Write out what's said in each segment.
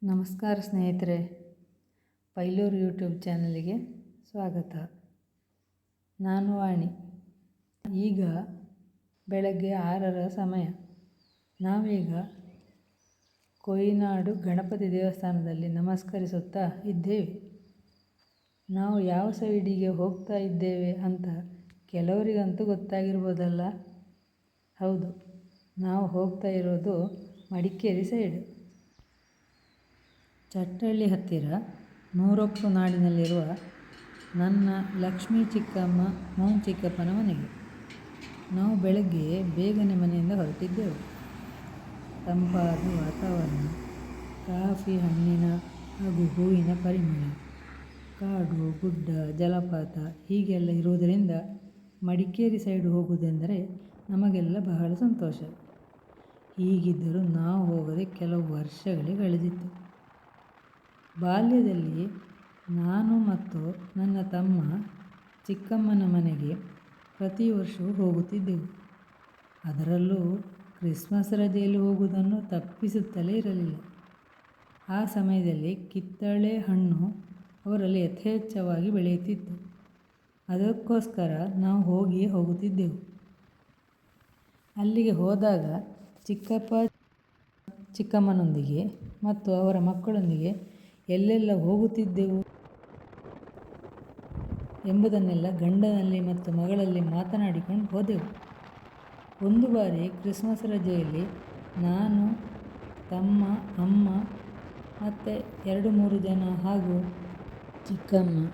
ನಮಸ್ಕಾರ ಸ್ನೇಹಿತರೆ, ಪೈಲೂರು ಯೂಟ್ಯೂಬ್ ಚಾನಲಿಗೆ ಸ್ವಾಗತ. ನಾನು ವಾಣಿ. ಈಗ ಬೆಳಗ್ಗೆ 6ರ ಸಮಯ. ನಾವೀಗ ಕೊಯಿನಾಡು ಗಣಪತಿ ದೇವಸ್ಥಾನದಲ್ಲಿ ನಮಸ್ಕರಿಸುತ್ತಾ ಇದ್ದೇವೆ. ನಾವು ಯಾವ ಸೈಡಿಗೆ ಹೋಗ್ತಾ ಇದ್ದೇವೆ ಅಂತ ಕೆಲವರಿಗಂತೂ ಗೊತ್ತಾಗಿರ್ಬೋದಲ್ಲ. ಹೌದು, ನಾವು ಹೋಗ್ತಾ ಇರೋದು ಮಡಿಕೇರಿ ಸೈಡ್. ಚಟ್ಟಳ್ಳಿ ಹತ್ತಿರ ನೂರೊಪ್ಪು ನಾಡಿನಲ್ಲಿರುವ ನನ್ನ ಲಕ್ಷ್ಮೀ ಚಿಕ್ಕಮ್ಮ ಮೋಹನ್ ಚಿಕ್ಕಪ್ಪನ ಮನೆಗೆ. ನಾವು ಬೆಳಗ್ಗೆ ಬೇಗನೆ ಮನೆಯಿಂದ ಹೊರಟಿದ್ದೆವು. ತಂಪಾದ ವಾತಾವರಣ, ಕಾಫಿ ಹಣ್ಣಿನ ಹಾಗೂ ಹೂವಿನ ಪರಿಮಳ, ಕಾಡು ಗುಡ್ಡ ಜಲಪಾತ ಹೀಗೆಲ್ಲ ಇರುವುದರಿಂದ ಮಡಿಕೇರಿ ಸೈಡ್ ಹೋಗುವುದೆಂದರೆ ನಮಗೆಲ್ಲ ಬಹಳ ಸಂತೋಷ. ಹೀಗಿದ್ದರೂ ನಾವು ಹೋಗದೆ ಕೆಲವು ವರ್ಷಗಳೇ ಕಳೆದಿತ್ತು. ಬಾಲ್ಯದಲ್ಲಿ ನಾನು ಮತ್ತು ನನ್ನ ತಮ್ಮ ಚಿಕ್ಕಮ್ಮನ ಮನೆಗೆ ಪ್ರತಿ ವರ್ಷವೂ ಹೋಗುತ್ತಿದ್ದೆವು. ಅದರಲ್ಲೂ ಕ್ರಿಸ್ಮಸ್ ರಜೆಯಲ್ಲಿ ಹೋಗುವುದನ್ನು ತಪ್ಪಿಸುತ್ತಲೇ ಇರಲಿಲ್ಲ. ಆ ಸಮಯದಲ್ಲಿ ಕಿತ್ತಳೆ ಹಣ್ಣು ಅವರಲ್ಲಿ ಯಥೇಚ್ಛವಾಗಿ ಬೆಳೆಯುತ್ತಿತ್ತು. ಅದಕ್ಕೋಸ್ಕರ ನಾವು ಹೋಗುತ್ತಿದ್ದೆವು. ಅಲ್ಲಿಗೆ ಹೋದಾಗ ಚಿಕ್ಕಪ್ಪ ಚಿಕ್ಕಮ್ಮನೊಂದಿಗೆ ಮತ್ತು ಅವರ ಮಕ್ಕಳೊಂದಿಗೆ ಎಲ್ಲೆಲ್ಲ ಹೋಗುತ್ತಿದ್ದೆವು ಎಂಬುದನ್ನೆಲ್ಲ ಗಂಡನಲ್ಲಿ ಮತ್ತು ಮಗಳಲ್ಲಿ ಮಾತನಾಡಿಕೊಂಡು ಹೋದೆವು. ಒಂದು ಬಾರಿ ಕ್ರಿಸ್ಮಸ್ ರಜೆಯಲ್ಲಿ ನಾನು, ತಮ್ಮ, ಅಮ್ಮ ಮತ್ತು 2-3 ಜನ ಹಾಗೂ ಚಿಕ್ಕಮ್ಮ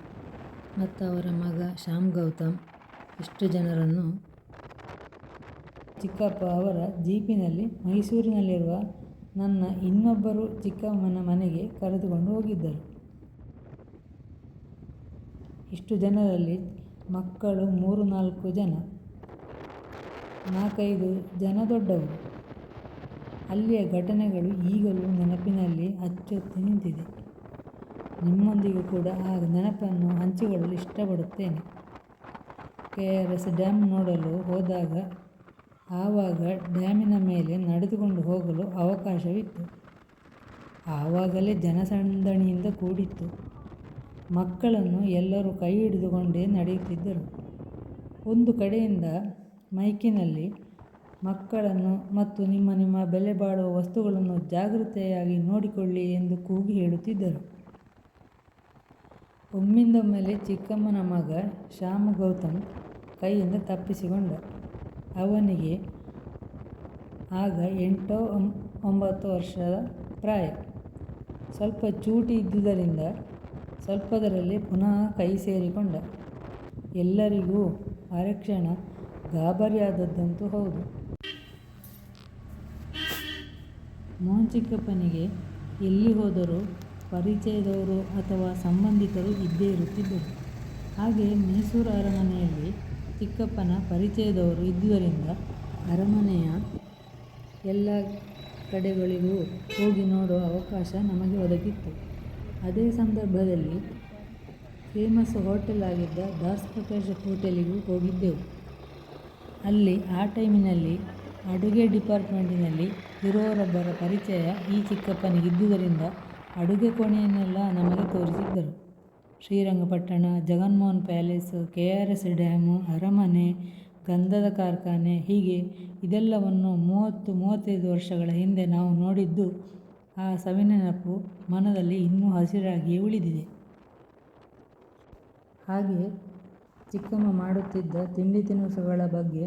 ಮತ್ತು ಅವರ ಮಗ ಶ್ಯಾಮ್ ಗೌತಮ್ ಇಷ್ಟು ಜನರನ್ನು ಚಿಕ್ಕಪ್ಪ ಅವರ ಜೀಪಿನಲ್ಲಿ ಮೈಸೂರಿನಲ್ಲಿರುವ ನನ್ನ ಇನ್ನೊಬ್ಬರು ಚಿಕ್ಕಮ್ಮನ ಮನೆಗೆ ಕರೆದುಕೊಂಡು ಹೋಗಿದ್ದರು. ಇಷ್ಟು ಜನರಲ್ಲಿ ಮಕ್ಕಳು 3-4 ಜನ, 4-5 ಜನ ದೊಡ್ಡವರು. ಅಲ್ಲಿಯ ಘಟನೆಗಳು ಈಗಲೂ ನೆನಪಿನಲ್ಲಿ ಅಚ್ಚೊತ್ತಿ ನಿಂತಿದೆ. ನಿಮ್ಮೊಂದಿಗೂ ಕೂಡ ಆ ನೆನಪನ್ನು ಹಂಚಿಕೊಳ್ಳಲು ಇಷ್ಟಪಡುತ್ತೇನೆ. KRS ಡ್ಯಾಮ್ ನೋಡಲು ಹೋದಾಗ ಆವಾಗ ಡ್ಯಾಮಿನ ಮೇಲೆ ನಡೆದುಕೊಂಡು ಹೋಗಲು ಅವಕಾಶವಿತ್ತು. ಆವಾಗಲೇ ಜನಸಂದಣಿಯಿಂದ ಕೂಡಿತ್ತು. ಮಕ್ಕಳನ್ನು ಎಲ್ಲರೂ ಕೈ ಹಿಡಿದುಕೊಂಡೇ ನಡೆಯುತ್ತಿದ್ದರು. ಒಂದು ಕಡೆಯಿಂದ ಮೈಕಿನಲ್ಲಿ ಮಕ್ಕಳನ್ನು ಮತ್ತು ನಿಮ್ಮ ಬೆಲೆ ಬಾಳುವ ವಸ್ತುಗಳನ್ನು ಜಾಗೃತೆಯಾಗಿ ನೋಡಿಕೊಳ್ಳಿ ಎಂದು ಕೂಗಿ ಹೇಳುತ್ತಿದ್ದರು. ಒಮ್ಮಿಂದೊಮ್ಮೆಲೆ ಚಿಕ್ಕಮ್ಮನ ಮಗ ಶ್ಯಾಮ್ ಗೌತಮ್ ಕೈಯಿಂದ ತಪ್ಪಿಸಿಕೊಂಡ. ಅವನಿಗೆ ಆಗ 8-9 ವರ್ಷದ ಪ್ರಾಯ. ಸ್ವಲ್ಪ ಚೂಟಿ ಇದ್ದುದರಿಂದ ಸ್ವಲ್ಪದರಲ್ಲೇ ಪುನಃ ಕೈ ಸೇರಿಕೊಂಡ. ಎಲ್ಲರಿಗೂ ಅರೆಕ್ಷಣ ಗಾಬರಿಯಾದದ್ದಂತೂ ಹೌದು. ಮೋಹನ್ ಚಿಕ್ಕಪ್ಪನಿಗೆ ಎಲ್ಲಿ ಹೋದರೂ ಪರಿಚಯದವರು ಅಥವಾ ಸಂಬಂಧಿಕರು ಇದ್ದೇ ಇರುತ್ತಿದ್ದರು. ಹಾಗೆ ಮೈಸೂರು ಅರಮನೆಯಲ್ಲಿ ಚಿಕ್ಕಪ್ಪನ ಪರಿಚಯದವರು ಇದ್ದುದರಿಂದ ಅರಮನೆಯ ಎಲ್ಲ ಕಡೆಗಳಿಗೂ ಹೋಗಿ ನೋಡುವ ಅವಕಾಶ ನಮಗೆ ಒದಗಿತ್ತು. ಅದೇ ಸಂದರ್ಭದಲ್ಲಿ ಫೇಮಸ್ ಹೋಟೆಲ್ ಆಗಿದ್ದ ದಾಸ್ ಪ್ರಕಾಶ್ ಹೋಟೆಲಿಗೂ ಹೋಗಿದ್ದೆವು. ಅಲ್ಲಿ ಆ ಟೈಮಿನಲ್ಲಿ ಅಡುಗೆ ಡಿಪಾರ್ಟ್ಮೆಂಟಿನಲ್ಲಿ ಇರುವವರೊಬ್ಬರ ಪರಿಚಯ ಈ ಚಿಕ್ಕಪ್ಪನಿಗಿದ್ದುದರಿಂದ ಅಡುಗೆ ಕೋಣೆಯನ್ನೆಲ್ಲ ನಮಗೆ ತೋರಿಸಿದ್ದರು. Srirangapatna, Jaganmohan palace, KRS dam, ಅರಮನೆ, ಗಂಧದ ಕಾರ್ಖಾನೆ ಹೀಗೆ ಇದೆಲ್ಲವನ್ನು 30-35 ವರ್ಷಗಳ ಹಿಂದೆ ನಾವು ನೋಡಿದ್ದು ಆ ಸವಿನೆನಪು ಮನದಲ್ಲಿ ಇನ್ನೂ ಹಸಿರಾಗಿಯೇ ಉಳಿದಿದೆ. ಹಾಗೆ ಚಿಕ್ಕಮ್ಮ ಮಾಡುತ್ತಿದ್ದ ತಿಂಡಿ ತಿನಿಸುಗಳ ಬಗ್ಗೆ,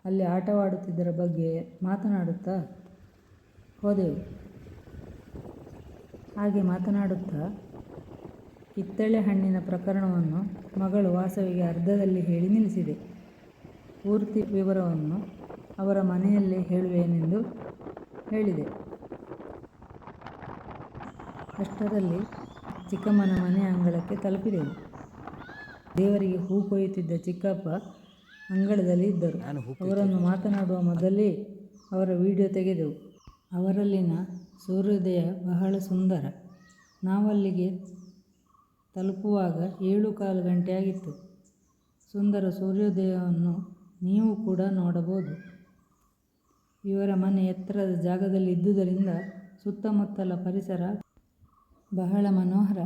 ಅಲ್ಲಿ ಆಟವಾಡುತ್ತಿದ್ದರ ಬಗ್ಗೆ ಮಾತನಾಡುತ್ತಾ ಹೋದೆವು. ಹಾಗೆ ಮಾತನಾಡುತ್ತಾ ಕಿತ್ತಳೆ ಹಣ್ಣಿನ ಪ್ರಕರಣವನ್ನು ಮಗಳು ವಾಸವಿಗೆ ಅರ್ಧದಲ್ಲಿ ಹೇಳಿ ನಿಲ್ಲಿಸಿದೆ. ಪೂರ್ತಿ ವಿವರವನ್ನು ಅವರ ಮನೆಯಲ್ಲೇ ಹೇಳುವೆನೆಂದು ಹೇಳಿದೆ. ಅಷ್ಟರಲ್ಲಿ ಚಿಕ್ಕಮ್ಮನ ಮನೆಯ ಅಂಗಳಕ್ಕೆ ತಲುಪಿದೆವು. ದೇವರಿಗೆ ಹೂ ಕೊಯ್ಯುತ್ತಿದ್ದ ಚಿಕ್ಕಪ್ಪ ಅಂಗಳದಲ್ಲಿ ಇದ್ದರು. ಅವರನ್ನು ಮಾತನಾಡುವ ಮೊದಲೇ ಅವರ ವಿಡಿಯೋ ತೆಗೆದೆವು. ಅವರಲ್ಲಿನ ಸೂರ್ಯೋದಯ ಬಹಳ ಸುಂದರ. ನಾವಲ್ಲಿಗೆ ತಲುಪುವಾಗ 7:15 ಗಂಟೆ ಆಗಿತ್ತು. ಸುಂದರ ಸೂರ್ಯೋದಯವನ್ನು ನೀವು ಕೂಡ ನೋಡಬಹುದು. ಇವರ ಮನೆ ಎತ್ತರದ ಜಾಗದಲ್ಲಿ ಇದ್ದುದರಿಂದ ಸುತ್ತಮುತ್ತಲ ಪರಿಸರ ಬಹಳ ಮನೋಹರ.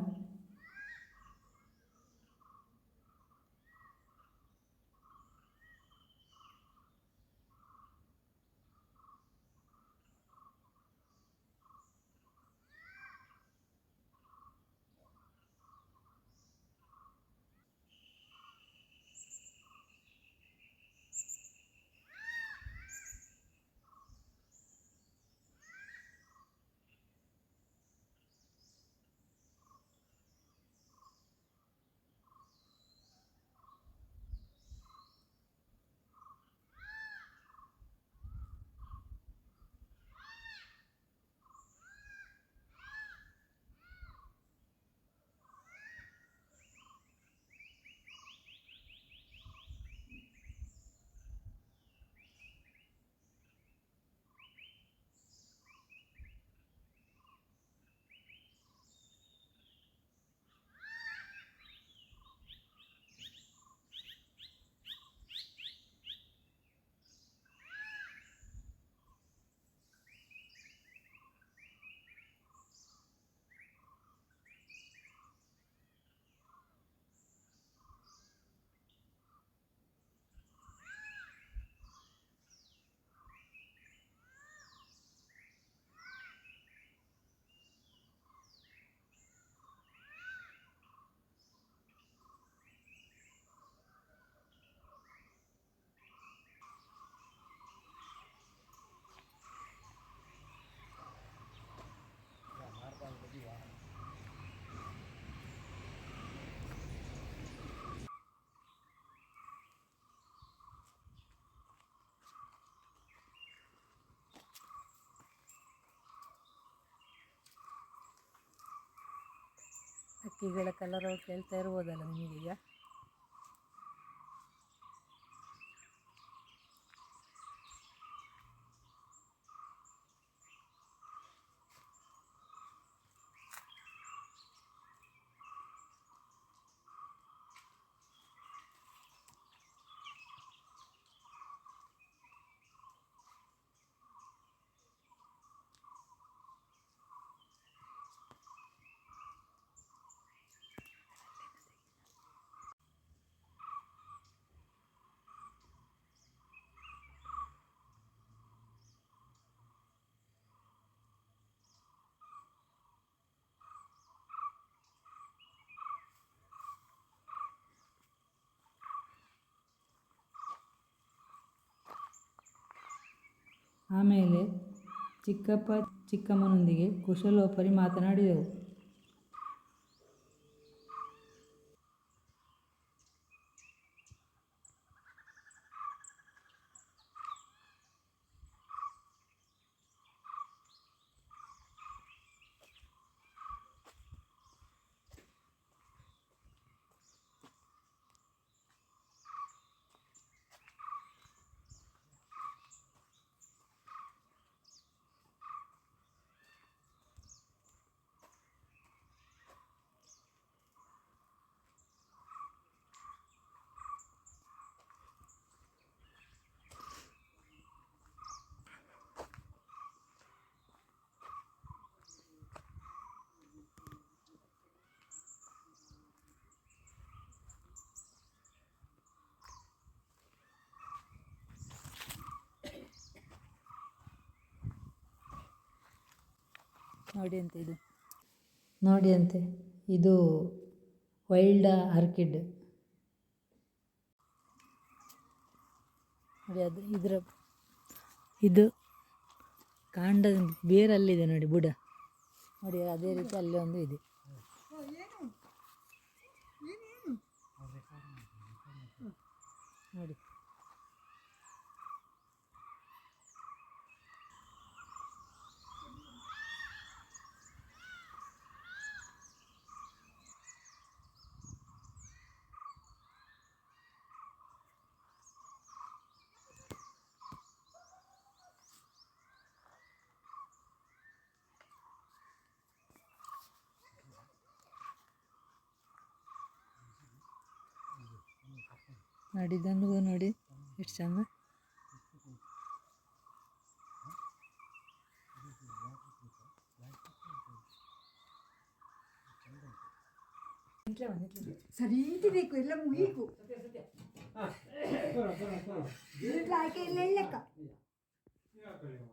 ಹಕ್ಕಿಗಳ ಕಲರವ ಕೇಳ್ತಾ ಇರ್ಬೋದಲ್ಲ ನಿಮಗೀಗ. ಆಮೇಲೆ ಚಿಕ್ಕಪ್ಪ ಚಿಕ್ಕಮ್ಮನೊಂದಿಗೆ ಕುಶಲೋಪರಿ ಮಾತನಾಡಿದೆವು. ನೋಡಿ ಅಂತೆ ಇದು ವೈಲ್ಡ್ ಆರ್ಕಿಡ್. ನೋಡಿ ಅದು ಇದು ಕಾಂಡದ ಬೇರಲ್ಲಿದೆ ನೋಡಿ, ಬುಡ ನೋಡಿ, ಅದೇ ರೀತಿ ಅಲ್ಲಿ ಒಂದು ಇದೆ. ನೋಡಿ ಇದೊಂದು ನೋಡಿ ಎಷ್ಟು ಚಂದ. ಸರೀತಿಬೇಕು ಎಲ್ಲ ಮುಗೀಕು ಆಯ್ಕೆ ಎಲ್ಲ ಲೆಕ್ಕ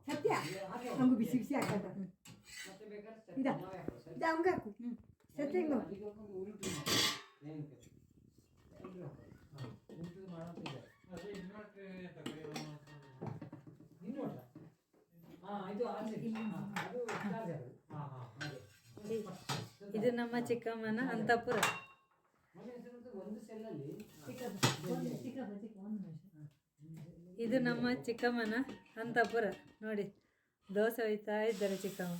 ಸತ್ಯ ನಮಗೂ ಬಿಸಿ ಬಿಸಿ ಹಾಕದ ಇದ ಹಂಗೆ ಹಾಕು ಸತ್ಯ ಹಿಂಗ ಇದು ನಮ್ಮ ಚಿಕ್ಕಮ್ಮನ ಅಂತಪುರ. ಇದು ನಮ್ಮ ಚಿಕ್ಕಮ್ಮನ ಅಂತಪುರ. ನೋಡಿ ದೋಸೆ ಒಯ್ತಾ ಇದ್ದಾರೆ ಚಿಕ್ಕಮ್ಮ.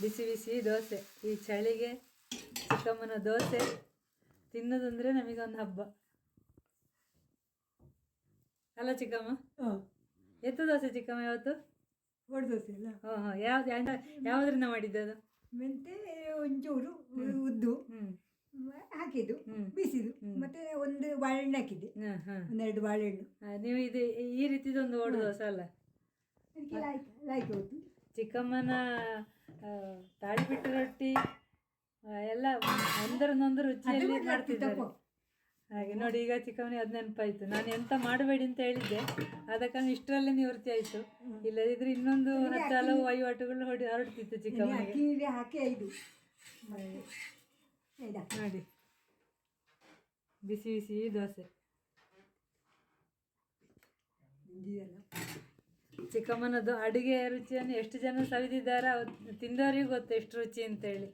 ಬಿಸಿ ಬಿಸಿ ದೋಸೆ. ಈ ಚಳಿಗೆ ಚಿಕ್ಕಮ್ಮನ ದೋಸೆ ತಿನ್ನೋದಂದ್ರೆ ನಮಗೊಂದು ಹಬ್ಬ ಅಲ್ಲ ಚಿಕ್ಕಮ್ಮ? ಎತ್ತು ದೋಸೆ ಚಿಕ್ಕಮ್ಮ ಯಾವತ್ತು? ಒಡೆ ದೋಸೆ ಅಲ್ಲ. ಯಾವುದರಿಂದ ಮಾಡಿದ್ದದು? ಮೆಂತೆ ಒಂಚೂರು ಉದ್ದು ಹಾಕಿದ್ದು ಬೀಸಿದ್ದು ಮತ್ತೆ ಒಂದು ಬಾಳೆಹಣ್ಣು ಹಾಕಿದ್ದೆ, ಒಂದೆರಡು ಬಾಳೆಹಣ್ಣು. ನೀವು ಇದು ಈ ರೀತಿದೊಂದು ಓಡು ದೋಸೆ ಅಲ್ಲ? ಲಾಯ್ಕೆ ಹೋಯ್ತು. ಚಿಕ್ಕಮ್ಮನ ತಾಳಿಬಿಟ್ಟು ರೊಟ್ಟಿ ಎಲ್ಲ ಒಂದರೊಂದೊಂದು ರುಚಿಯಲ್ಲಿ ಮಾಡ್ತಿದ್ದಾರೆ. ಹಾಗೆ ನೋಡಿ, ಈಗ ಚಿಕ್ಕಮ್ಮನಿಗೆ ಅದು ನೆನಪಾಯಿತು. ನಾನು ಎಂತ ಮಾಡಬೇಡಿ ಅಂತ ಹೇಳಿದ್ದೆ, ಅದಕ್ಕೆ ಇಷ್ಟರಲ್ಲೇ ನಿವೃತ್ತಿ ಆಯಿತು. ಇಲ್ಲದಿದ್ರೆ ಇನ್ನೊಂದು 10 ಹಲವು ವಹಿವಾಟುಗಳು ಹೊರಡ್ತಿತ್ತು ಚಿಕ್ಕಮ್ಮನಿಗೆ. ಹಾಕಿ 5 ನೋಡಿ ಬಿಸಿ ಬಿಸಿ ದೋಸೆ. ಚಿಕ್ಕಮ್ಮನದ್ದು ಅಡುಗೆ ರುಚಿಯನ್ನು ಎಷ್ಟು ಜನ ಸವಿದಿದ್ದಾರೆ ತಿಂದವರಿಗೂ ಗೊತ್ತು ಎಷ್ಟು ರುಚಿ ಅಂತೇಳಿ.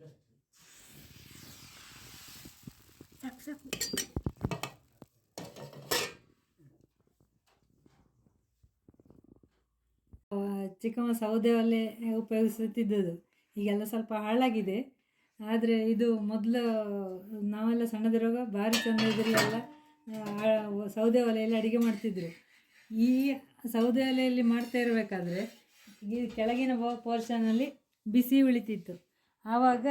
ಚಿಕ್ಕಮ್ಮ ಸೌದೆ ಒಲೆ ಉಪಯೋಗಿಸುತ್ತಿದ್ದದ್ದು. ಈಗೆಲ್ಲ ಸ್ವಲ್ಪ ಹಾಳಾಗಿದೆ. ಆದರೆ ಇದು ಮೊದಲು ನಾವೆಲ್ಲ ಸಣ್ಣದಿರುವಾಗ ಭಾರಿ ಚೆಂದ ಇದರಲ್ಲೆಲ್ಲ ಸೌದೆ ಒಲೆಯಲ್ಲಿ ಅಡುಗೆ ಮಾಡ್ತಿದ್ರು. ಈ ಸೌದೆ ಒಲೆಯಲ್ಲಿ ಮಾಡ್ತಾ ಇರಬೇಕಾದ್ರೆ ಈ ಕೆಳಗಿನ ಪೋರ್ಷನಲ್ಲಿ ಬಿಸಿ ಉಳಿತಿತ್ತು. ಆವಾಗ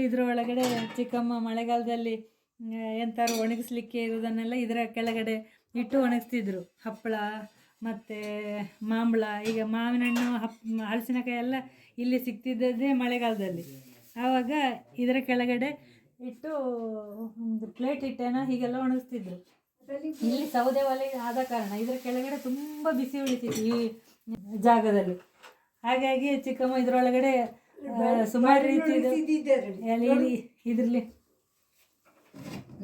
ಇದರ ಒಳಗಡೆ ಚಿಕ್ಕಮ್ಮ ಮಳೆಗಾಲದಲ್ಲಿ ಎಂಥಾರು ಒಣಗಿಸ್ಲಿಕ್ಕೆ ಇರೋದನ್ನೆಲ್ಲ ಇದರ ಕೆಳಗಡೆ ಇಟ್ಟು ಒಣಗಿಸ್ತಿದ್ರು. ಹಪ್ಪಳ ಮತ್ತು ಮಾಂಬಳ, ಈಗ ಮಾವಿನ ಹಣ್ಣು, ಹಲಸಿನಕಾಯಿ ಎಲ್ಲ ಇಲ್ಲಿ ಸಿಗ್ತಿದ್ದದ್ದೇ ಮಳೆಗಾಲದಲ್ಲಿ. ಆವಾಗ ಇದರ ಕೆಳಗಡೆ ಇಟ್ಟು ಒಂದು ಪ್ಲೇಟ್ ಇಟ್ಟೇನೋ ಹೀಗೆಲ್ಲ ಒಣಗಿಸ್ತಿದ್ರು. ಇಲ್ಲಿ ಸೌದೆ ಒಲೆ ಆದ ಕಾರಣ ಇದರ ಕೆಳಗಡೆ ತುಂಬ ಬಿಸಿ ಉಳಿತಿತ್ತು ಈ ಜಾಗದಲ್ಲಿ. ಹಾಗಾಗಿ ಚಿಕ್ಕಮ್ಮ ಇದರೊಳಗಡೆ ಸುಮಾರು ರೀತಿ ಇದರಲ್ಲಿ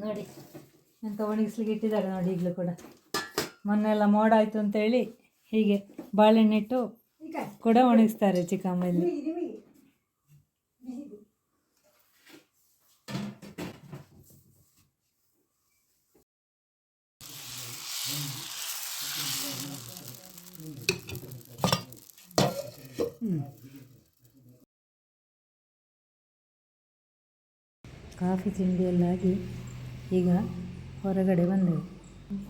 ನೋಡಿ ಎಂತ ಒಣಗಿಸ್ಲಿಕ್ಕೆ ಇಟ್ಟಿದ್ದಾರೆ ನೋಡಿ. ಈಗಲೂ ಕೂಡ ಮೊನ್ನೆಲ್ಲ ಮೋಡ ಆಯಿತು ಅಂತೇಳಿ ಹೀಗೆ ಬಾಳೆಹಣ್ಣಿಟ್ಟು ಕೂಡ ಒಣಗಿಸ್ತಾರೆ ಚಿಕ್ಕಮ್ಮ ಇಲ್ಲಿ. ಕಾಫಿ ತಿಂಡಿಯಲ್ಲಾಗಿ ಈಗ ಹೊರಗಡೆ ಬಂದೆವು.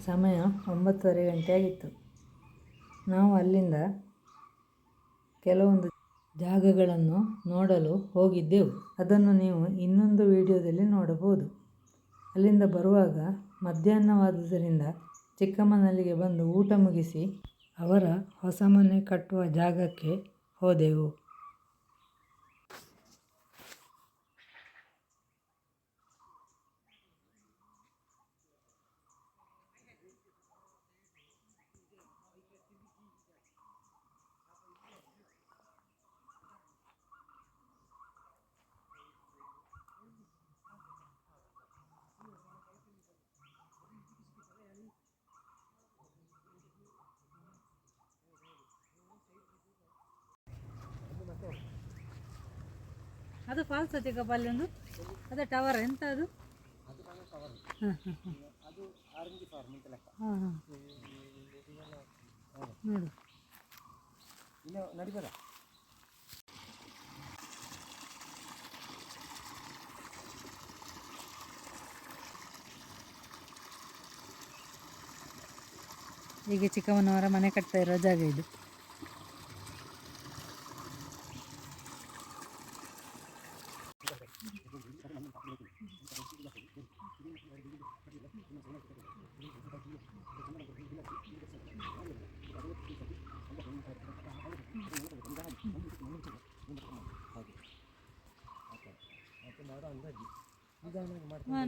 ಸಮಯ 9:30 ಗಂಟೆ ಆಗಿತ್ತು. ನಾವು ಅಲ್ಲಿಂದ ಕೆಲವೊಂದು ಜಾಗಗಳನ್ನು ನೋಡಲು ಹೋಗಿದ್ದೆವು. ಅದನ್ನು ನೀವು ಇನ್ನೊಂದು ವಿಡಿಯೋದಲ್ಲಿ ನೋಡಬಹುದು. ಅಲ್ಲಿಂದ ಬರುವಾಗ ಮಧ್ಯಾಹ್ನವಾದುದರಿಂದ ಚಿಕ್ಕಮ್ಮನಲ್ಲಿಗೆ ಬಂದು ಊಟ ಮುಗಿಸಿ ಅವರ ಹೊಸ ಮನೆ ಕಟ್ಟುವ ಜಾಗಕ್ಕೆ ಹೋದೆವು. ಅದು ಫಾಲ್ಸ್ ಚಿಕ್ಕಪ್ಪ ಅಲ್ಲೊಂದು, ಅದೇ ಟವರ್ ಎಂತ ಅದು? ಹಾಂ ಹಾಂ ಹಾಂ ಹಾಂ ನೋಡು ನಡಿಬೇಡ. ಹೀಗೆ ಚಿಕ್ಕಮ್ಮನವರ ಮನೆ ಕಟ್ತಾ ಇರೋ ಜಾಗ ಇದು.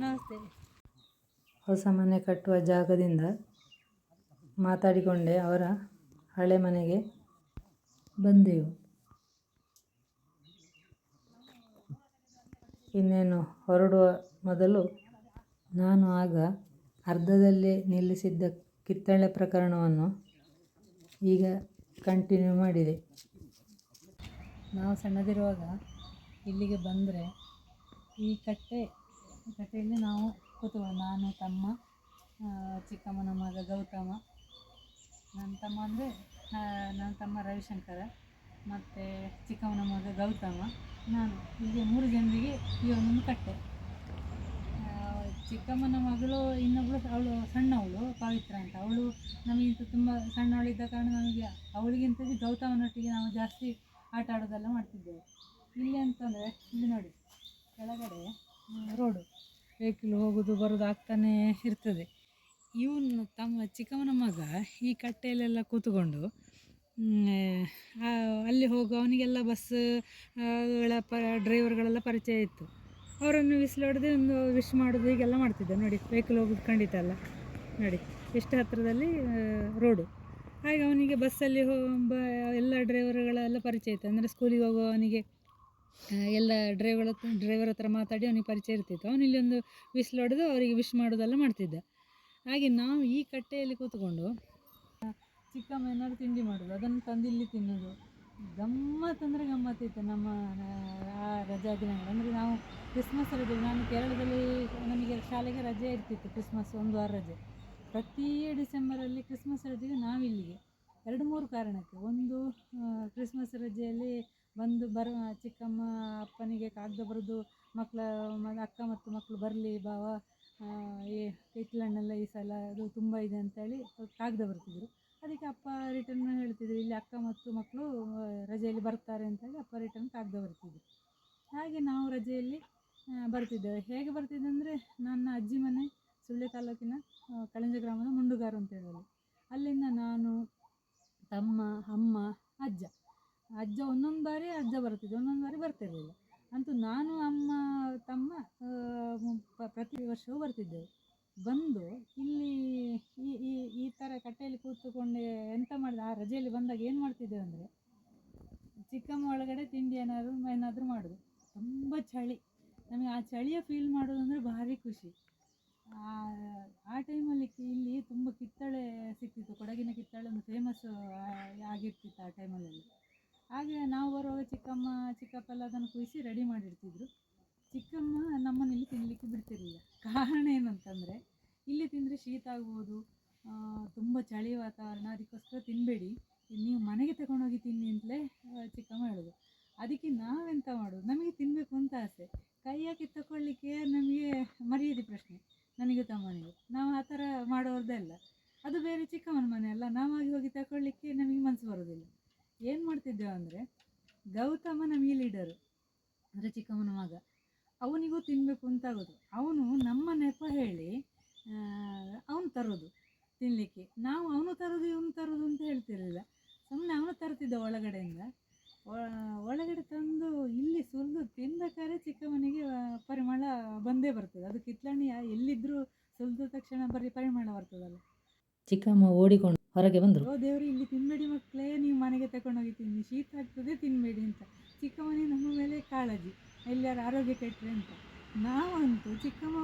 ನಮಸ್ತೆ. ಹೊಸ ಮನೆ ಕಟ್ಟುವ ಜಾಗದಿಂದ ಮಾತಾಡಿಕೊಂಡೆ ಅವರ ಹಳೆ ಮನೆಗೆ ಬಂದೆವು. ಇನ್ನೇನು ಹೊರಡುವ ಮೊದಲು ನಾನು ಆಗ ಅರ್ಧದಲ್ಲೇ ನಿಲ್ಲಿಸಿದ್ದ ಕಿತ್ತಳೆ ಪ್ರಕರಣವನ್ನು ಈಗ ಕಂಟಿನ್ಯೂ ಮಾಡಿದೆ. ನಾವು ಸಣ್ಣದಿರುವಾಗ ಇಲ್ಲಿಗೆ ಬಂದರೆ ಈ ಕಟ್ಟೆಯಲ್ಲಿ ನಾವು ಕೂತ್ಕೊಳ್ಳೋದು. ನಾನು, ತಮ್ಮ, ಚಿಕ್ಕಮ್ಮನ ಮಗ ಗೌತಮ, ನನ್ನ ತಮ್ಮ ಅಂದರೆ ನನ್ನ ತಮ್ಮ ರವಿಶಂಕರ, ಮತ್ತು ಚಿಕ್ಕಮ್ಮನ ಮಗ ಗೌತಮ, ನಾನು, ಹೀಗೆ 3 ಜನರಿಗೆ ಈ ಒಂದೊಂದು ಕಟ್ಟೆ. ಚಿಕ್ಕಮ್ಮನ ಮಗಳು ಇನ್ನೊಬ್ಬಳು, ಅವಳು ಸಣ್ಣವಳು, ಪವಿತ್ರ ಅಂತ. ಅವಳು ನಮಗಿಂತ ತುಂಬ ಸಣ್ಣವಳಿದ್ದ ಕಾರಣ ನಮಗೆ ಅವಳಿಗಿಂತ ಗೌತಮನೊಟ್ಟಿಗೆ ನಾವು ಜಾಸ್ತಿ ಆಟ ಆಡೋದೆಲ್ಲ ಮಾಡ್ತಿದ್ದೆವು. ಇಲ್ಲಿ ಅಂತಂದರೆ ಇಲ್ಲಿ ನೋಡಿ, ಕೆಳಗಡೆ ರೋಡು, ವೆಹಿಕಲ್ ಹೋಗೋದು ಬರೋದು ಆಗ್ತಾನೇ ಇರ್ತದೆ. ಇವನು ಚಿಕ್ಕಮ್ಮನ ಮಗ ಈ ಕಟ್ಟೆಯಲ್ಲೆಲ್ಲ ಕೂತ್ಕೊಂಡು ಅಲ್ಲಿ ಅವನಿಗೆಲ್ಲ ಡ್ರೈವರ್ಗಳೆಲ್ಲ ಪರಿಚಯ ಇತ್ತು. ಅವರನ್ನು ಹೊಡೆದು ಒಂದು ವಿಶ್ ಮಾಡೋದು ಹೀಗೆಲ್ಲ ಮಾಡ್ತಿದ್ದ. ನೋಡಿ, ವೆಹಿಕಲ್ ಹೋಗೋದು ಖಂಡಿತ ಅಲ್ಲ, ನೋಡಿ ಎಷ್ಟು ಹತ್ತಿರದಲ್ಲಿ ರೋಡು. ಹಾಗೆ ಅವನಿಗೆ ಬಸ್ಸಲ್ಲಿ ಎಲ್ಲ ಡ್ರೈವರ್ಗಳೆಲ್ಲ ಪರಿಚಯ ಇತ್ತು. ಅಂದರೆ ಸ್ಕೂಲಿಗೆ ಹೋಗುವವನಿಗೆ ಎಲ್ಲ ಡ್ರೈವರ್ ಹತ್ರ ಮಾತಾಡಿ ಅವನಿಗೆ ಪರಿಚಯ ಇರ್ತಿತ್ತು. ಅವನು ಇಲ್ಲಿ ಒಂದು ಹೊಡೆದು ಅವರಿಗೆ ವಿಶ್ ಮಾಡೋದೆಲ್ಲ ಮಾಡ್ತಿದ್ದ. ಹಾಗೆ ನಾವು ಈ ಕಟ್ಟೆಯಲ್ಲಿ ಕೂತ್ಕೊಂಡು ಚಿಕ್ಕಮ್ಮ ಏನಾದ್ರು ತಿಂಡಿ ಮಾಡೋದು, ಅದನ್ನು ತಂದು ಇಲ್ಲಿ ತಿನ್ನೋದು. ಗಮ್ಮತ್ತಂದರೆ ಗಮ್ಮತ್ತಿತ್ತು ನಮ್ಮ ಆ ರಜಾ ದಿನಗಳು. ಅಂದರೆ ನಾವು ಕ್ರಿಸ್ಮಸ್ ರಜೆ, ನಾನು ಕೇರಳದಲ್ಲಿ ನಮಗೆ ಶಾಲೆಗೆ ರಜೆ ಇರ್ತಿತ್ತು, ಕ್ರಿಸ್ಮಸ್ 1 ವಾರ ರಜೆ. ಪ್ರತಿ ಡಿಸೆಂಬರಲ್ಲಿ ಕ್ರಿಸ್ಮಸ್ ರಜೆಗೆ ನಾವು ಇಲ್ಲಿಗೆ 2-3 ಕಾರಣಕ್ಕೆ. ಒಂದು, ಕ್ರಿಸ್ಮಸ್ ರಜೆಯಲ್ಲಿ ಚಿಕ್ಕಮ್ಮ ಅಪ್ಪನಿಗೆ ಕಾಗದ ಬರೆದು ಅಕ್ಕ ಮತ್ತು ಮಕ್ಕಳು ಬರಲಿ ಬಾವ, ಈ ಕಿತ್ಲಣ್ಣೆಲ್ಲ ಈ ಸಲ ಅದು ತುಂಬ ಇದೆ ಅಂತೇಳಿ ಕಾಗದ ಬರ್ತಿದ್ರು. ಅದಕ್ಕೆ ಅಪ್ಪ ರಿಟರ್ನ್ ಹೇಳ್ತಿದ್ರು, ಇಲ್ಲಿ ಅಕ್ಕ ಮತ್ತು ಮಕ್ಕಳು ರಜೆಯಲ್ಲಿ ಬರ್ತಾರೆ ಅಂತೇಳಿ ಅಪ್ಪ ರಿಟರ್ನ್ ಕಾಗದ ಬರ್ತಿದ್ರು. ಹಾಗೆ ನಾವು ರಜೆಯಲ್ಲಿ ಬರ್ತಿದ್ದೇವೆ. ಹೇಗೆ ಬರ್ತಿದ್ದೆ ಅಂದರೆ, ನನ್ನ ಅಜ್ಜಿ ಮನೆ ಸುಳ್ಯ ತಾಲೂಕಿನ ಕಳಂಜ ಗ್ರಾಮದ ಮುಂಡುಗಾರು ಅಂತ ಹೇಳೋದು. ಅಲ್ಲಿಂದ ನಾನು, ತಮ್ಮ, ಅಮ್ಮ, ಅಜ್ಜ ಒಂದೊಂದು ಬಾರಿ ಬರ್ತಿದ್ದೆ, ಒಂದೊಂದು ಬಾರಿ ಬರ್ತಿರಲಿಲ್ಲ. ಅಂತೂ ನಾನು, ಅಮ್ಮ, ತಮ್ಮ ಪ್ರತಿ ವರ್ಷವೂ ಬರ್ತಿದ್ದೆವು. ಬಂದು ಇಲ್ಲಿ ಈ ಥರ ಕಟ್ಟೆಯಲ್ಲಿ ಕೂತ್ಕೊಂಡು ಎಂತ ಮಾಡಿದೆ, ಆ ರಜೆಯಲ್ಲಿ ಬಂದಾಗ ಏನು ಮಾಡ್ತಿದ್ದೇವೆ ಅಂದರೆ, ಚಿಕ್ಕಮ್ಮ ಒಳಗಡೆ ತಿಂಡಿ ಏನಾದರೂ ಮಾಡೋದು. ತುಂಬ ಚಳಿ, ನಮಗೆ ಆ ಚಳಿಯ ಫೀಲ್ ಮಾಡೋದು ಅಂದರೆ ಭಾರಿ ಖುಷಿ. ಆ ಟೈಮಲ್ಲಿ ಇಲ್ಲಿ ತುಂಬ ಕಿತ್ತಳೆ ಸಿಕ್ತಿತ್ತು. ಕೊಡಗಿನ ಕಿತ್ತಳೆ ಒಂದು ಫೇಮಸ್ ಆಗಿರ್ತಿತ್ತು ಆ ಟೈಮಲ್ಲೆಲ್ಲ. ಹಾಗೆ ನಾವು ಬರುವಾಗ ಚಿಕ್ಕಮ್ಮ ಚಿಕ್ಕಪ್ಪ ಎಲ್ಲ ಅದನ್ನು ಕುದಿಸಿ ರೆಡಿ ಮಾಡಿಡ್ತಿದ್ರು. ಚಿಕ್ಕಮ್ಮ ನಮ್ಮನ್ನು ಇಲ್ಲಿ ತಿನ್ನಲಿಕ್ಕೆ ಬಿಡ್ತಿರಲಿಲ್ಲ. ಕಾರಣ ಏನಂತಂದರೆ, ಇಲ್ಲಿ ತಿಂದರೆ ಶೀತ ಆಗ್ಬೋದು, ತುಂಬ ಚಳಿ ವಾತಾವರಣ, ಅದಕ್ಕೋಸ್ಕರ ತಿನ್ನಬೇಡಿ, ನೀವು ಮನೆಗೆ ತಗೊಂಡೋಗಿ ತಿನ್ನಿ ಅಂತಲೇ ಚಿಕ್ಕಮ್ಮ ಹೇಳೋದು. ಅದಕ್ಕೆ ನಾವೆಂತ ಮಾಡೋದು, ನಮಗೆ ತಿನ್ನಬೇಕು ಅಂತ ಆಸೆ, ಕೈ ಹಾಕಿ ತಗೊಳ್ಳಿಕ್ಕೆ ನಮಗೆ ಮರ್ಯಾದೆ ಪ್ರಶ್ನೆ, ನನಗೆ ತಮ್ಮನಿಗೆ. ನಾವು ಆ ಥರ ಮಾಡೋರ್ದಲ್ಲ. ಅದು ಬೇರೆ ಚಿಕ್ಕಮ್ಮನ ಮನೆ ಅಲ್ಲ, ನಾವಾಗಿ ಹೋಗಿ ತಗೊಳ್ಳಿಕ್ಕೆ ನಮಗೆ ಮನಸ್ಸು ಬರೋದಿಲ್ಲ. ಏನು ಮಾಡ್ತಿದ್ದೇವೆ ಅಂದರೆ, ಗೌತಮ ನಮಗೆ ಲೀಡರು, ಅಂದರೆ ಚಿಕ್ಕಮ್ಮನ ಮಗ, ಅವನಿಗೂ ತಿನ್ನಬೇಕು ಅಂತ ಆಗೋದು. ಅವನು ನಮ್ಮ ನೆಪ ಹೇಳಿ ಅವನು ತರೋದು ತಿನ್ನಲಿಕ್ಕೆ. ನಾವು ಅವನು ತರೋದು ಇವನು ತರೋದು ಅಂತ ಹೇಳ್ತಿರಲಿಲ್ಲ, ಸುಮ್ಮನೆ ಅವನು ತರ್ತಿದ್ದ ಒಳಗಡೆಯಿಂದ. ಒಳಗಡೆ ತಂದು ಇಲ್ಲಿ ಸುರಿದು ತಿಂದಕಾರೆ ಚಿಕ್ಕಮ್ಮನಿಗೆ ಪರಿಮಳ ಬಂದೇ ಬರ್ತದೆ. ಅದು ಕಿತ್ಲಣ್ಣಿ ಎಲ್ಲಿದ್ದರೂ ಸುರಿದ ತಕ್ಷಣ ಪರಿಮಳ ಬರ್ತದಲ್ಲ. ಚಿಕ್ಕಮ್ಮ ಓಡಿಕೊಂಡು ಹೊರಗೆ ಬಂದರು. ಓ ದೇವ್ರಿ, ಇಲ್ಲಿ ತಿನ್ನಬೇಡಿ ಮಕ್ಕಳೇ, ನೀವು ಮನೆಗೆ ತಗೊಂಡೋಗಿ ತಿನ್ನಿ, ಶೀತ ಆಗ್ತದೆ, ತಿನ್ನಬೇಡಿ ಅಂತ. ಚಿಕ್ಕಮ್ಮನಿಗೆ ನಮ್ಮ ಮೇಲೆ ಕಾಳಜಿ, ಎಲ್ಲರ ಆರೋಗ್ಯ ಕೆಟ್ಟರೆ ಅಂತ. ನಾವಂತೂ ಚಿಕ್ಕಮ್ಮ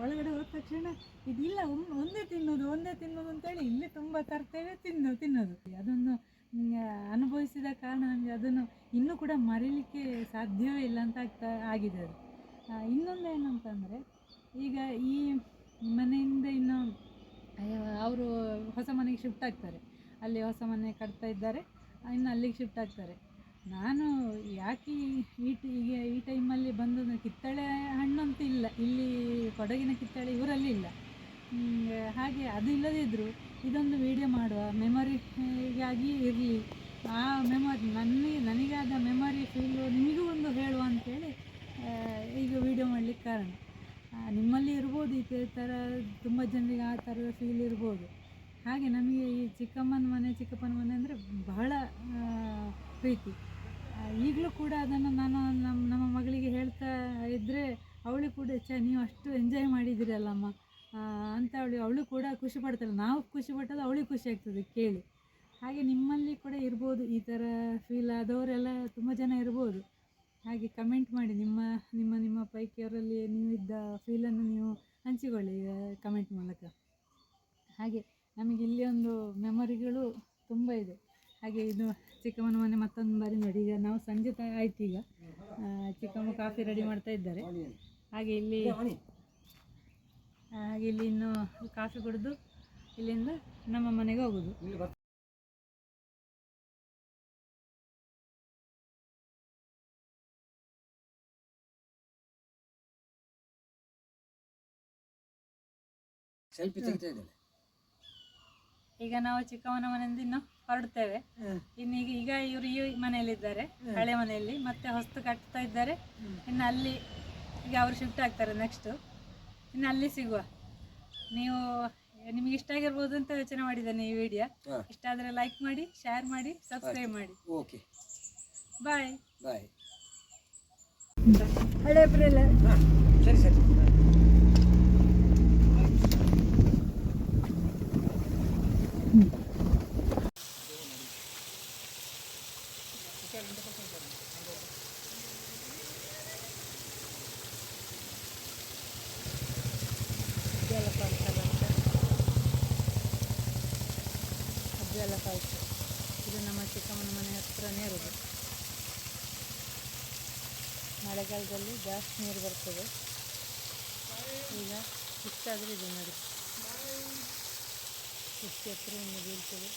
ಒಳಗಡೆ ಹೋದ ತಕ್ಷಣ ಇದಿಲ್ಲ, ಒಂದೇ ತಿನ್ನೋದು ಅಂತೇಳಿ ಇಲ್ಲಿ ತುಂಬ ತರ್ತೇವೆ, ತಿನ್ನೋದು. ಅದನ್ನು ಅನುಭವಿಸಿದ ಕಾರಣ ನಮಗೆ ಅದನ್ನು ಇನ್ನೂ ಕೂಡ ಮರೀಲಿಕ್ಕೆ ಸಾಧ್ಯವೇ ಇಲ್ಲ ಅಂತ ಆಗಿದೆ ಅದು. ಇನ್ನೊಂದು ಏನಂತಂದರೆ, ಈಗ ಈ ಮನೆಯಿಂದ ಇನ್ನು ಅವರು ಹೊಸ ಮನೆಗೆ ಶಿಫ್ಟ್ ಆಗ್ತಾರೆ, ಅಲ್ಲಿ ಹೊಸ ಮನೆ ಕಟ್ತಾ ಇದ್ದಾರೆ, ಇನ್ನು ಅಲ್ಲಿಗೆ ಶಿಫ್ಟ್ ಆಗ್ತಾರೆ. ನಾನು ಯಾಕೆ ಈ ಟೈಮಲ್ಲಿ ಬಂದು, ಕಿತ್ತಳೆ ಹಣ್ಣಂತೂ ಇಲ್ಲ ಇಲ್ಲಿ, ಕೊಡಗಿನ ಕಿತ್ತಳೆ ಇವರಲ್ಲಿ ಇಲ್ಲ. ಹಾಗೆ ಅದು ಇಲ್ಲದಿದ್ದರೂ ಇದೊಂದು ವಿಡಿಯೋ ಮಾಡುವ, ಮೆಮೊರಿಗಾಗಿ ಇರಲಿ, ಆ ಮೆಮೊರಿ ನನಗಾದ ಮೆಮೊರಿ ಫೀಲು ನಿಮಗೂ ಒಂದು ಹೇಳುವ ಅಂಥೇಳಿ ಈಗ ವಿಡಿಯೋ ಮಾಡಲಿಕ್ಕೆ ಕಾರಣ. ನಿಮ್ಮಲ್ಲಿ ಇರ್ಬೋದು ಈ ಥರ, ತುಂಬ ಜನರಿಗೆ ಆ ಥರದ ಫೀಲ್ ಇರ್ಬೋದು. ಹಾಗೆ ನಮಗೆ ಈ ಚಿಕ್ಕಮ್ಮನ ಮನೆ ಚಿಕ್ಕಪ್ಪನ ಮನೆ ಅಂದರೆ ಬಹಳ ಪ್ರೀತಿ. ಈಗಲೂ ಕೂಡ ಅದನ್ನು ನಾನು ನಮ್ಮ ಮಗಳಿಗೆ ಹೇಳ್ತಾ ಇದ್ದರೆ ಅವಳು ಕೂಡ ನೀವು ಅಷ್ಟು ಎಂಜಾಯ್ ಮಾಡಿದ್ದೀರಲ್ಲಮ್ಮ ಅಂತ ಅವಳು ಕೂಡ ಖುಷಿ ಪಡ್ತಾಳೆ. ನಾವು ಖುಷಿ ಪಟ್ಟದ್ದು ಅವಳಿಗೆ ಖುಷಿ ಆಗ್ತದೆ ಕೇಳಿ. ಹಾಗೆ ನಿಮ್ಮಲ್ಲಿ ಕೂಡ ಇರ್ಬೋದು ಈ ಥರ ಫೀಲ್ ಆದವರೆಲ್ಲ ತುಂಬ ಜನ ಇರ್ಬೋದು. ಹಾಗೆ ಕಮೆಂಟ್ ಮಾಡಿ ನಿಮ್ಮ ಪೈಕಿಯವರಲ್ಲಿ ನೀವು ಇದ್ದ ಫೀಲನ್ನು ನೀವು ಹಂಚಿಕೊಳ್ಳಿ ಕಮೆಂಟ್ ಮೂಲಕ. ಹಾಗೆ ನಮಗೆ ಇಲ್ಲಿ ಒಂದು ಮೆಮೊರಿಗಳು ತುಂಬ ಇದೆ. ಹಾಗೆ ಇದು ಚಿಕ್ಕಮ್ಮನ ಮನೆ ಮತ್ತೊಂದು ಬಾರಿ ನೋಡಿ. ಈಗ ನಾವು ಸಂಜೆ ಆಯ್ತು, ಈಗ ಚಿಕ್ಕಮ್ಮ ಕಾಫಿ ರೆಡಿ ಮಾಡ್ತಾ ಇದ್ದಾರೆ. ಹಾಗೆ ಇಲ್ಲಿ ಇನ್ನು ಕಾಫಿ ಕುಡಿದು ಇಲ್ಲಿಂದ ನಮ್ಮ ಮನೆಗೆ ಹೋಗೋದು. ಈಗ ನಾವು ಚಿಕ್ಕಮ್ಮನ ಮನೆಯಿಂದ ಇನ್ನು ಹೊರಡ್ತೇವೆ. ಈಗ ಇವರು ಈ ಮನೆಯಲ್ಲಿದ್ದಾರೆ, ಹಳೆ ಮನೆಯಲ್ಲಿ. ಮತ್ತೆ ಹೊಸ್ತು ಕಟ್ತಾ ಇದ್ದಾರೆ. ಇನ್ನು ಅಲ್ಲಿ ಈಗ ಅವರು ಶಿಫ್ಟ್ ಆಗ್ತಾರೆ ನೆಕ್ಸ್ಟ್. ಇನ್ನು ಅಲ್ಲಿ ಸಿಗುವ. ನಿಮಗೆ ಇಷ್ಟ ಆಗಿರ್ಬೋದು ಅಂತ ಯೋಚನೆ ಮಾಡಿದ್ದೇನೆ ಈ ವಿಡಿಯೋ. ಇಷ್ಟ ಆದರೆ ಲೈಕ್ ಮಾಡಿ, ಶೇರ್ ಮಾಡಿ, ಸಬ್ಸ್ಕ್ರೈಬ್ ಮಾಡಿ. ಓಕೆ, ಬಾಯ್ ಬಾಯ್. ಹಳೆ ಏಪ್ರಿಲ್ ಸರಿ ಸರಿ. ಅಜ್ಜಲ ಫಾಲ್ಸ್ ಇದು ನಮ್ಮ ಚಿಕ್ಕಮ್ಮನ ಮನೆ ಹತ್ರನೇ ಇರೋದು. ಮಳೆಗಾಲದಲ್ಲಿ ಜಾಸ್ತಿ ನೀರು ಬರ್ತದೆ. ಈಗ ಇಷ್ಟಾದರೆ ಇದು ನೋಡಿ ಎಷ್ಟು ಎತ್ತರದಿಂದ ಬೀಳ್ತದೆ.